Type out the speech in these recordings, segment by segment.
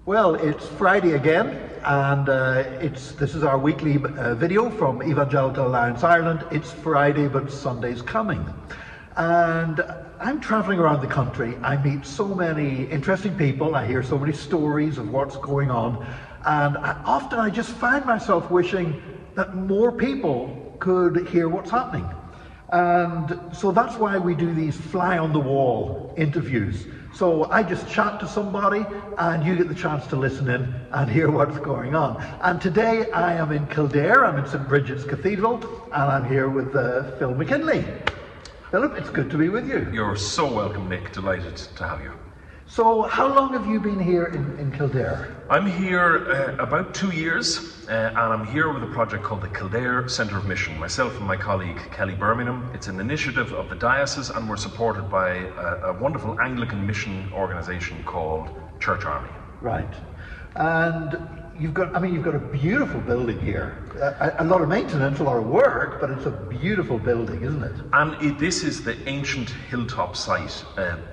Well, it's Friday again, and this is our weekly video from Evangelical Alliance Ireland. It's Friday, but Sunday's coming. And I'm traveling around the country. I meet so many interesting people. I hear so many stories of what's going on. And often I just find myself wishing that more people could hear what's happening. And so that's why we do these fly-on-the-wall interviews. So I just chat to somebody and you get the chance to listen in and hear what's going on. And today I am in Kildare, I'm in St. Bridget's Cathedral, and I'm here with Phil McKinley. Philip, it's good to be with you. You're so welcome, Nick. Delighted to have you. So how long have you been here in Kildare? I'm here about 2 years, and I'm here with a project called the Kildare Centre of Mission. Myself and my colleague Kelly Birmingham. It's an initiative of the diocese, and we're supported by a wonderful Anglican mission organisation called Church Army. Right, and you've got a beautiful building here. A lot of maintenance, a lot of work, but it's a beautiful building, isn't it? And this is the ancient hilltop site.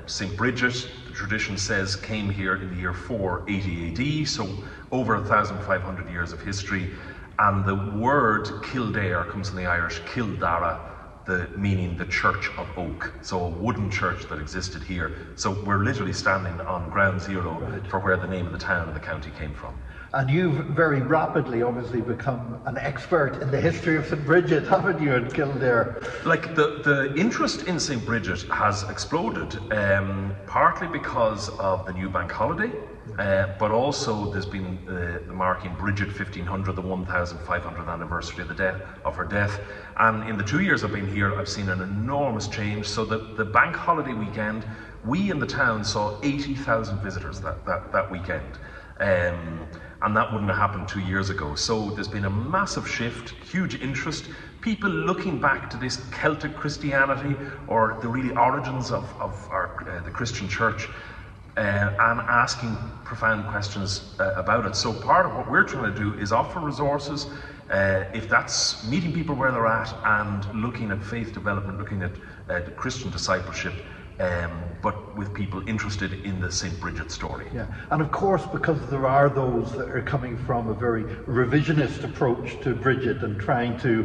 St. Bridget, the tradition says, came here in the year 480 AD, so over 1,500 years of history. And the word Kildare comes from the Irish Kildare, meaning the Church of Oak. So a wooden church that existed here. So we're literally standing on ground zero for where the name of the town and the county came from. And you've very rapidly, obviously, become an expert in the history of St. Bridget, haven't you, in Kildare? Like, the interest in St. Bridget has exploded, partly because of the new bank holiday, but also there's been the marking Bridget 1500, the 1500th anniversary of her death. And in the 2 years I've been here, I've seen an enormous change. So the bank holiday weekend, we in the town saw 80,000 visitors that weekend. And that wouldn't have happened 2 years ago. So there's been a massive shift, huge interest, people looking back to this Celtic Christianity or the really origins of the Christian church, and asking profound questions about it. So part of what we're trying to do is offer resources, if that's meeting people where they're at and looking at faith development, looking at Christian discipleship, but with people interested in the St. Bridget story. Yeah, and of course, because there are those that are coming from a very revisionist approach to Bridget and trying to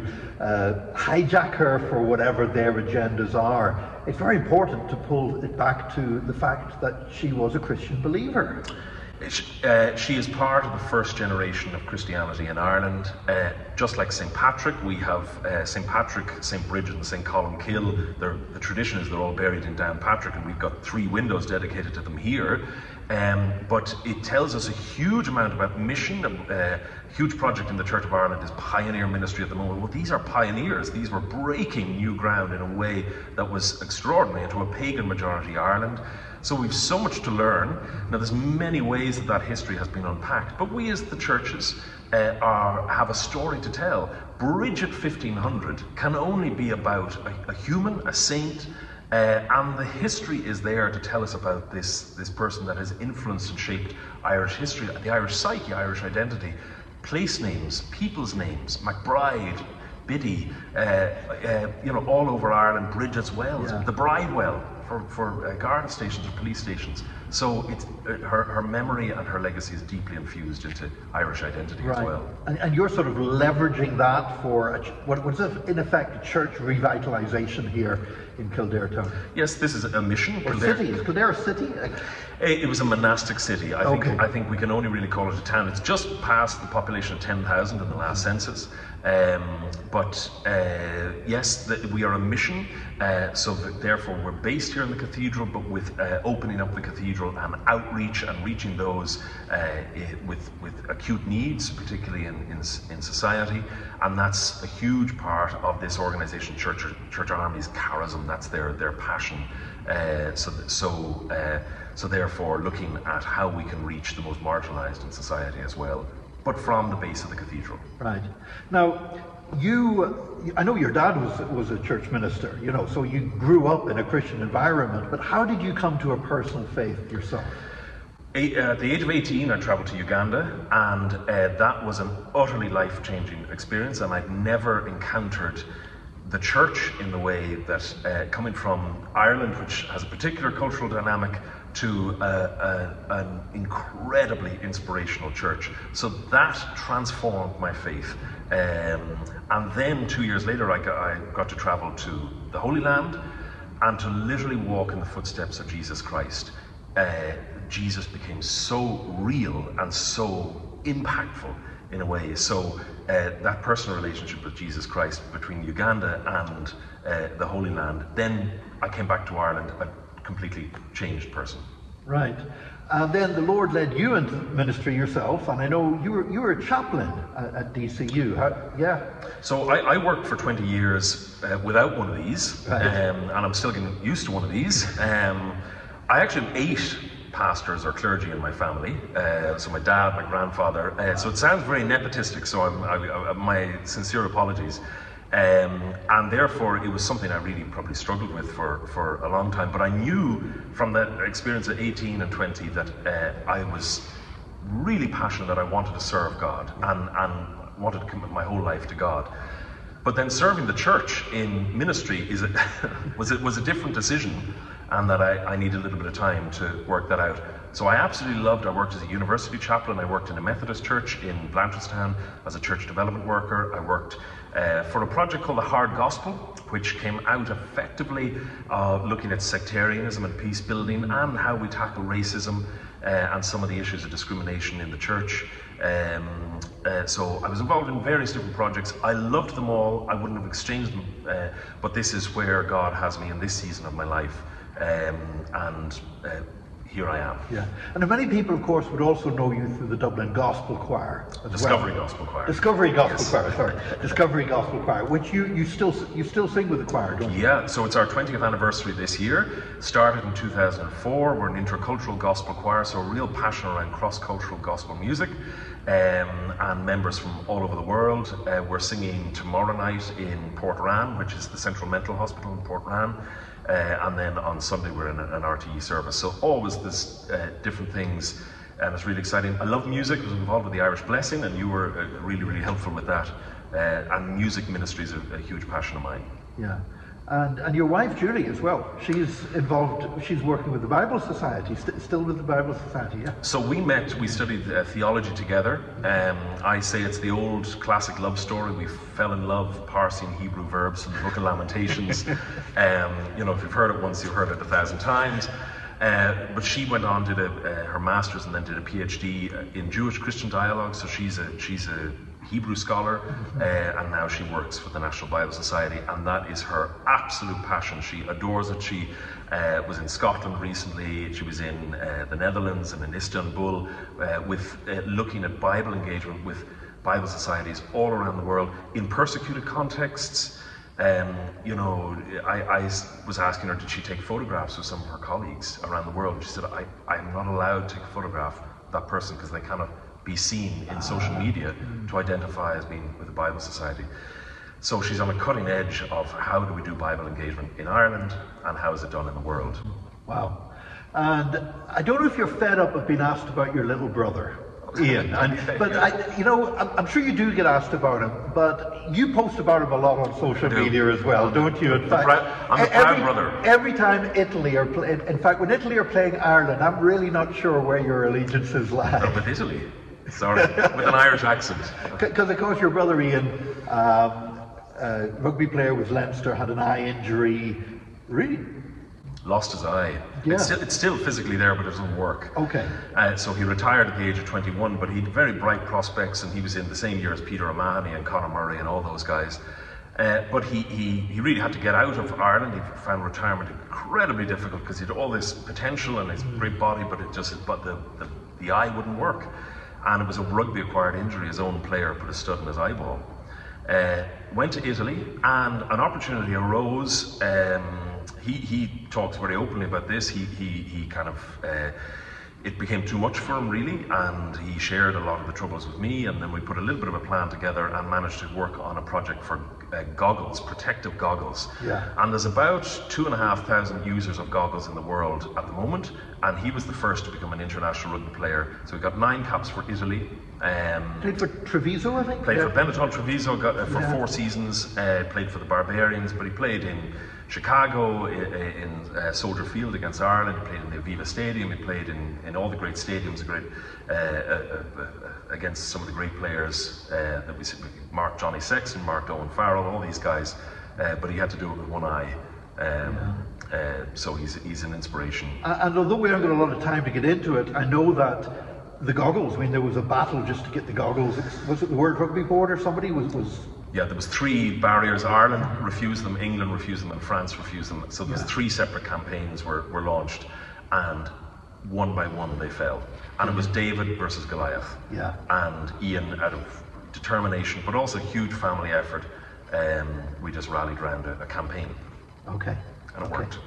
hijack her for whatever their agendas are, it's very important to pull it back to the fact that she was a Christian believer. She is part of the first generation of Christianity in Ireland. Just like St. Patrick, we have St. Patrick, St. Bridget and St. Columkill. The tradition is they're all buried in Downpatrick, and we've got 3 windows dedicated to them here. But it tells us a huge amount about mission. A huge project in the Church of Ireland is pioneer ministry at the moment. Well, these are pioneers. These were breaking new ground in a way that was extraordinary into a pagan majority Ireland. So we've so much to learn. Now there's many ways that history has been unpacked, but we as the churches have a story to tell. Bridget 1500 can only be about a human, a saint, and the history is there to tell us about this person that has influenced and shaped Irish history, the Irish psyche, Irish identity, place names, people's names, McBride, Biddy, all over Ireland, Bridget's Wells, the Bridewell for Garda stations or police stations. So it's her memory and her legacy is deeply infused into Irish identity as well. And you're sort of leveraging that for what's in effect a church revitalisation here in Kildare town. Yes, this is a mission. Or city. Is Kildare a city? It was a monastic city. I think we can only really call it a town. It's just past the population of 10,000 in the last census. Yes, we are a mission, so therefore we're based here in the cathedral, but with opening up the cathedral and outreach and reaching those with acute needs, particularly in society. And that's a huge part of this organisation, Church Army's charism. That's their passion. So therefore looking at how we can reach the most marginalised in society as well, but from the base of the cathedral. Right. Now, I know your dad was a church minister, so you grew up in a Christian environment, but how did you come to a personal faith yourself? At the age of 18, I travelled to Uganda, and that was an utterly life-changing experience, and I'd never encountered the church in the way that, coming from Ireland, which has a particular cultural dynamic, to an incredibly inspirational church. So that transformed my faith. And then 2 years later, I got to travel to the Holy Land and to literally walk in the footsteps of Jesus Christ. Jesus became so real and so impactful in a way. So that personal relationship with Jesus Christ between Uganda and the Holy Land, then I came back to Ireland a completely changed person. Right. And then the Lord led you into ministry yourself, and I know you were a chaplain at DCU. Yeah. So I worked for 20 years without one of these, right. And I'm still getting used to one of these. I actually have 8 pastors or clergy in my family. So my dad, my grandfather. So it sounds very nepotistic, so my sincere apologies. And therefore it was something I really probably struggled with for a long time. But I knew from that experience at 18 and 20 that I was really passionate that I wanted to serve God and wanted to commit my whole life to God. But then serving the church in ministry was a different decision, and that I needed a little bit of time to work that out. So I absolutely loved, I worked as a university chaplain, I worked in a Methodist church in Blanchardstown as a church development worker. I worked for a project called the Hard Gospel, which came out effectively looking at sectarianism and peace building and how we tackle racism and some of the issues of discrimination in the church. So I was involved in various different projects. I loved them all. I wouldn't have exchanged them, but this is where God has me in this season of my life. And here I am. Yeah, and many people, of course, would also know you through the Dublin Gospel Choir as Discovery well. Gospel Choir. Discovery Gospel Yes. Choir, sorry. Discovery Gospel Choir, which you still sing with the choir, don't you? Yeah, so it's our 20th anniversary this year. Started in 2004. We're an intercultural gospel choir, so a real passion around cross-cultural gospel music, and members from all over the world. We're singing tomorrow night in Portrane, which is the Central Mental Hospital in Portrane. And then on Sunday we're in an RTE service. So always there's different things, and it's really exciting. I love music. I was involved with the Irish Blessing, and you were really, really helpful with that. And music ministry is a huge passion of mine. Yeah. And your wife Julie as well, she's involved, she's working with the Bible Society, still with the Bible Society, yeah? So we studied theology together. I say it's the old classic love story. We fell in love parsing Hebrew verbs from the Book of Lamentations. If you've heard it once, you've heard it 1,000 times. But she went on, did her master's and then did a PhD in Jewish Christian dialogue. So she's a Hebrew scholar, and now she works for the National Bible Society, and that is her absolute passion. She adores it. She was in Scotland recently. She was in the Netherlands and in Istanbul with looking at Bible engagement with Bible societies all around the world in persecuted contexts. I was asking her, did she take photographs of some of her colleagues around the world? And she said, I'm not allowed to take a photograph of that person because they cannot be seen in social media to identify as being with the Bible Society. So she's on a cutting edge of how do we do Bible engagement in Ireland and how is it done in the world. Wow. And I don't know if you're fed up of being asked about your little brother, Ian. But I'm sure you do get asked about him, but you post about him a lot on social media as well, don't you? In fact, I'm a proud brother. Every time Italy are in fact, when Italy are playing Ireland, I'm really not sure where your allegiances lie. No, with Italy. Sorry, with an Irish accent. Because of course your brother Ian, rugby player with Leinster, had an eye injury. Really? Lost his eye. Yeah. It's still physically there, but it doesn't work. Okay. So he retired at the age of 21, but he had very bright prospects, and he was in the same year as Peter O'Mahony and Conor Murray and all those guys. But he really had to get out of Ireland. He found retirement incredibly difficult because he had all this potential and his great body, but the eye wouldn't work. And it was a rugby-acquired injury. His own player put a stud in his eyeball. Went to Italy, and an opportunity arose. He talks very openly about this. He kind of it became too much for him, really, and he shared a lot of the troubles with me, and then we put a little bit of a plan together and managed to work on a project for goggles, protective goggles. Yeah. And there's about 2,500 users of goggles in the world at the moment, and he was the first to become an international rugby player. So we got 9 caps for Italy. Played for Treviso, I think? Played for Benetton Treviso for 4 seasons, played for the Barbarians, but he played in Chicago, in Soldier Field against Ireland. He played in the Aviva Stadium. He played in all the great stadiums, against some of the great players that we see. Mark Johnny Sexton, Mark Owen Farrell, all these guys. But he had to do it with one eye. So he's an inspiration. And although we haven't got a lot of time to get into it, I know that the goggles, I mean, there was a battle just to get the goggles. Was it the World Rugby Board or somebody was... Yeah, there was 3 barriers. Ireland refused them, England refused them, and France refused them. So there's 3 separate campaigns were launched, and one by one they fell. And it was David versus Goliath. Yeah. And Ian, out of determination, but also huge family effort, we just rallied around a campaign. Okay. And it worked.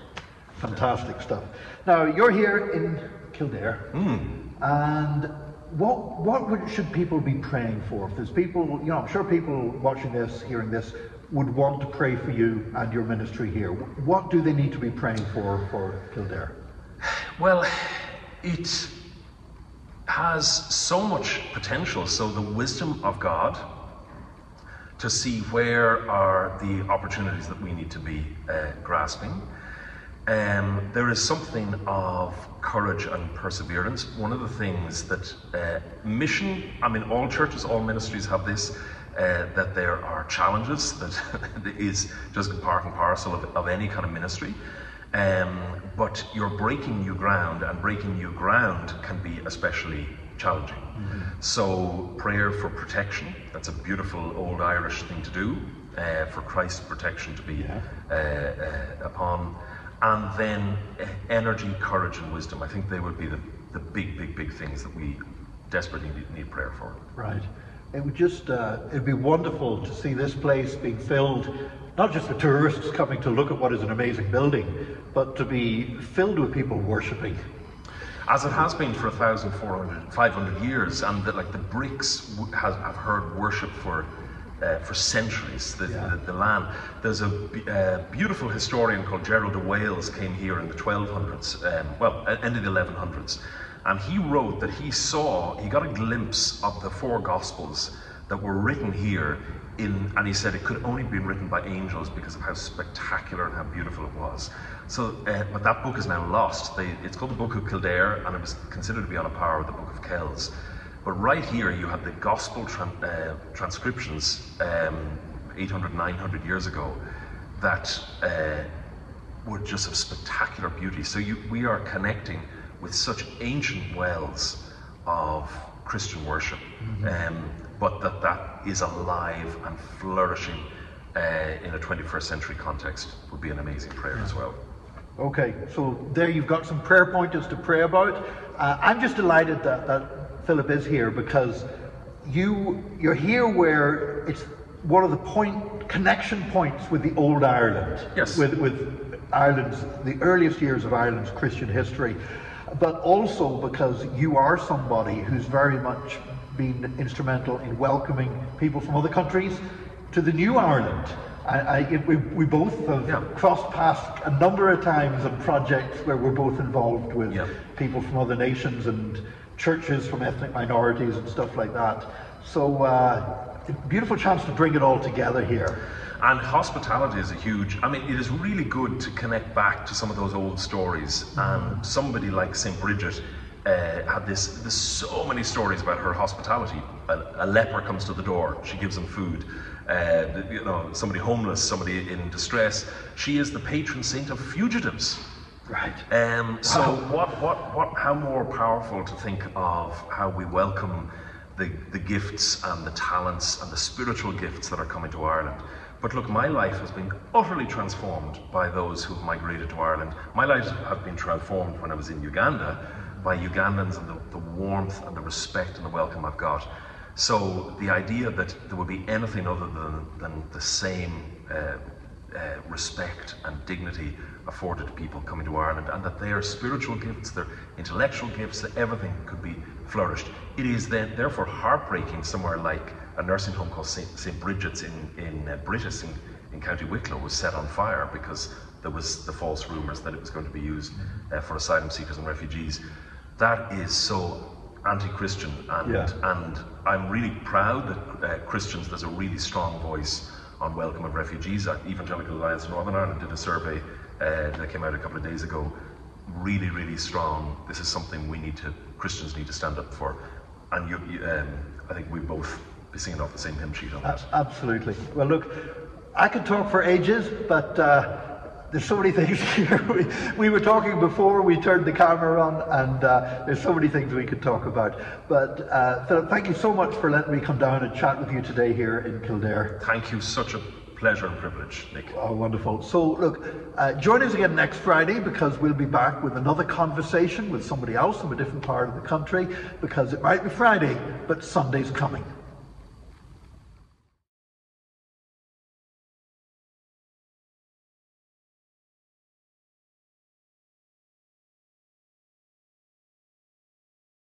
Fantastic stuff. Now, you're here in Kildare, and what should people be praying for? If there's people, I'm sure people watching this, hearing this, would want to pray for you and your ministry here. What do they need to be praying for Kildare? Well, it has so much potential. So the wisdom of God to see where are the opportunities that we need to be grasping. There is something of courage and perseverance. One of the things that all churches, all ministries have this, that there are challenges that is just part and parcel of any kind of ministry. But you're breaking new ground, and breaking new ground can be especially challenging. So prayer for protection, that's a beautiful old Irish thing to do, for Christ's protection to be upon. And then energy, courage and wisdom. I think they would be the big things that we desperately need prayer for. Right. It would just, it'd be wonderful to see this place being filled, not just with tourists coming to look at what is an amazing building, but to be filled with people worshipping. As it has been for 500 years, and the bricks have heard worship for centuries, the land. There's a beautiful historian called Gerald de Wales came here in the 1200s, end of the 1100s, and he wrote that he got a glimpse of the 4 Gospels that were written here and he said it could only be written by angels because of how spectacular and how beautiful it was. So, but that book is now lost. It's called the Book of Kildare, and it was considered to be on a par with the Book of Kells. But right here you have the gospel transcriptions 800, 900 years ago that were just of spectacular beauty. So we are connecting with such ancient wells of Christian worship, but that is alive and flourishing in a 21st century context would be an amazing prayer as well. Okay, so there you've got some prayer pointers to pray about. I'm just delighted that Philip is here, because you're here where it's one of the connection points with the old Ireland. Yes. With Ireland's, the earliest years of Ireland's Christian history, but also because you are somebody who's very much been instrumental in welcoming people from other countries to the new Ireland. We both have crossed paths a number of times on projects where we're both involved with people from other nations and churches from ethnic minorities and stuff like that. So beautiful chance to bring it all together here. And hospitality is it is really good to connect back to some of those old stories. And somebody like St. Bridget had there's so many stories about her hospitality. A leper comes to the door, she gives him food. Somebody homeless, somebody in distress. She is the patron saint of fugitives. Right. So how more powerful to think of how we welcome the gifts and the talents and the spiritual gifts that are coming to Ireland. But look, my life has been utterly transformed by those who've migrated to Ireland. My life has been transformed when I was in Uganda by Ugandans and the warmth and the respect and the welcome I've got. So the idea that there would be anything other than the same respect and dignity afforded to people coming to Ireland, and that their spiritual gifts, their intellectual gifts, that everything could be flourished. It is then therefore heartbreaking somewhere like a nursing home called St. Bridget's in Brittis in County Wicklow was set on fire because there was the false rumours that it was going to be used for asylum seekers and refugees. That is so anti-Christian, and I'm really proud that Christians, there's a really strong voice on welcome of refugees. Evangelical Alliance Northern Ireland did a survey that came out a couple of days ago. Really, really strong. This is something Christians need to stand up for. And I think we both be singing off the same hymn sheet on that. Absolutely. Well, look, I could talk for ages, but there's so many things here. We were talking before we turned the camera on, and there's so many things we could talk about. But Philip, thank you so much for letting me come down and chat with you today here in Kildare. Thank you. Such a pleasure and privilege, Nick. Oh, wonderful. So look, join us again next Friday, because we'll be back with another conversation with somebody else from a different part of the country, because it might be Friday, but Sunday's coming.